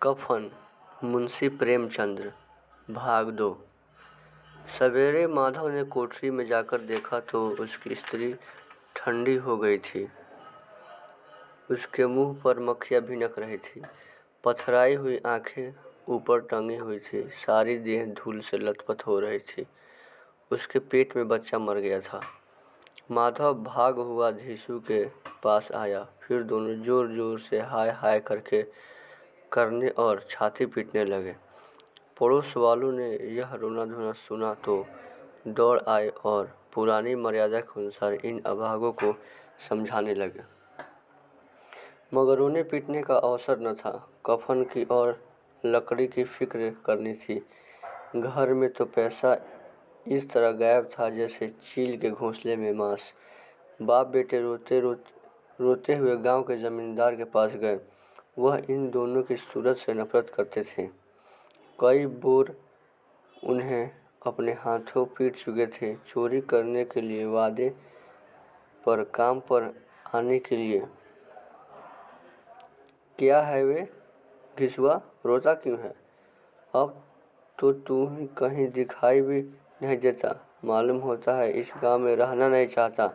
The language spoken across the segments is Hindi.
कफन मुंशी प्रेमचंद भाग 2। सवेरे माधव ने कोठरी में जाकर देखा तो उसकी स्त्री ठंडी हो गई थी। उसके मुंह पर मक्खियाँ भिनक रही थी। पथराई हुई आंखें ऊपर टंगी हुई थी। सारी देह धूल से लथपथ हो रही थी। उसके पेट में बच्चा मर गया था। माधव भाग हुआ घीसू के पास आया। फिर दोनों जोर जोर से हाय हाय करने और छाती पीटने लगे। पड़ोस वालों ने यह रोना धोना सुना तो दौड़ आए और पुरानी मर्यादा के अनुसार इन अभागों को समझाने लगे। मगर रोने पीटने का अवसर न था। कफन की और लकड़ी की फिक्र करनी थी। घर में तो पैसा इस तरह गायब था जैसे चील के घोंसले में मांस। बाप बेटे रोते हुए गांव के जमींदार के पास गए। वह इन दोनों की सूरत से नफरत करते थे। कई बोर उन्हें अपने हाथों पीट चुके थे। चोरी करने के लिए, वादे पर, काम पर आने के लिए। क्या है वे घिसुआ, रोता क्यों है? अब तो तू ही कहीं दिखाई भी नहीं देता। मालूम होता है इस गांव में रहना नहीं चाहता।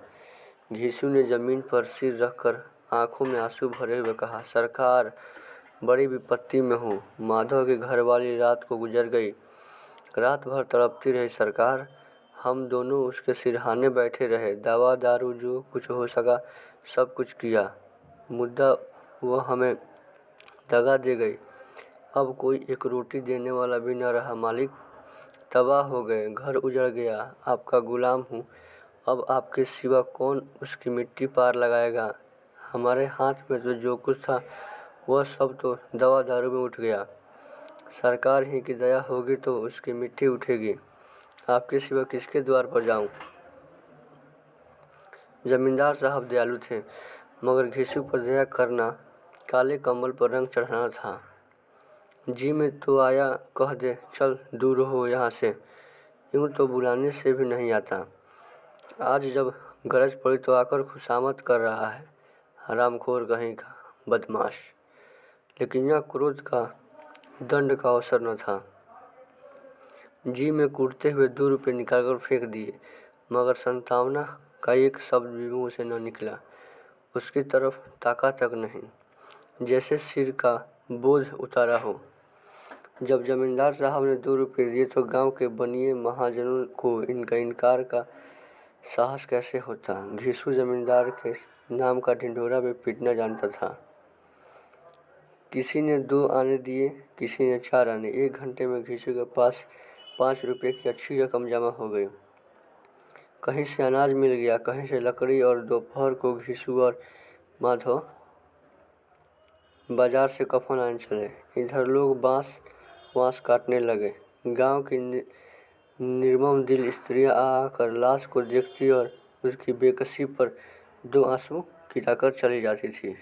घिसू ने जमीन पर सिर रखकर आंखों में आंसू भरे हुए कहा, सरकार, बड़ी विपत्ति में हूँ। माधव की घरवाली रात को गुजर गई। रात भर तड़पती रही सरकार। हम दोनों उसके सिरहाने बैठे रहे। दवा दारू जो कुछ हो सका सब कुछ किया। मुद्दा वह हमें दगा दे गई। अब कोई एक रोटी देने वाला भी न रहा। मालिक तबाह हो गए। घर उजड़ गया। आपका गुलाम हूँ। अब आपके सिवा कौन उसकी मिट्टी पार लगाएगा? हमारे हाथ में तो जो कुछ था वह सब तो दवा दारू में उठ गया। सरकार ही की दया होगी तो उसकी मिट्टी उठेगी। आपके सिवा किसके द्वार पर जाऊं? जमींदार साहब दयालु थे, मगर घिसू पर दया करना काले कम्बल पर रंग चढ़ाना था। जी में तो आया कह दे, चल दूर हो यहाँ से। यूं तो बुलाने से भी नहीं आता। आज जब गरज पड़ी तो आकर खुशामद कर रहा है। हरामखोर कहीं का बदमाश। लेकिन यह क्रोध का दंड का अवसर न था। जी में कूटते हुए 2 रुपये निकालकर फेंक दिए, मगर संतावना का एक शब्द भी मुंह से न निकला। उसकी तरफ ताका तक नहीं, जैसे सिर का बोझ उतारा हो। जब जमींदार साहब ने 2 रुपये दिए तो गांव के बनिए महाजनों को इनका इनकार का साहस कैसे होता। घिसू जमींदार के नाम का ढिंढोरा भी पीटना जानता था। किसी ने 2 आने दिए, किसी ने 4 आने। 1 घंटे में घिसू के पास 5 रुपये की अच्छी रकम जमा हो गई। कहीं से अनाज मिल गया, कहीं से लकड़ी, और दोपहर को घिसू और माधव बाजार से कफन आने चले। इधर लोग बांस काटने लगे। गांव की निर्मम दिल स्त्रियां आकर लाश को देखती और उसकी बेकसी पर 2 आंसू गिराकर चली जाती थी।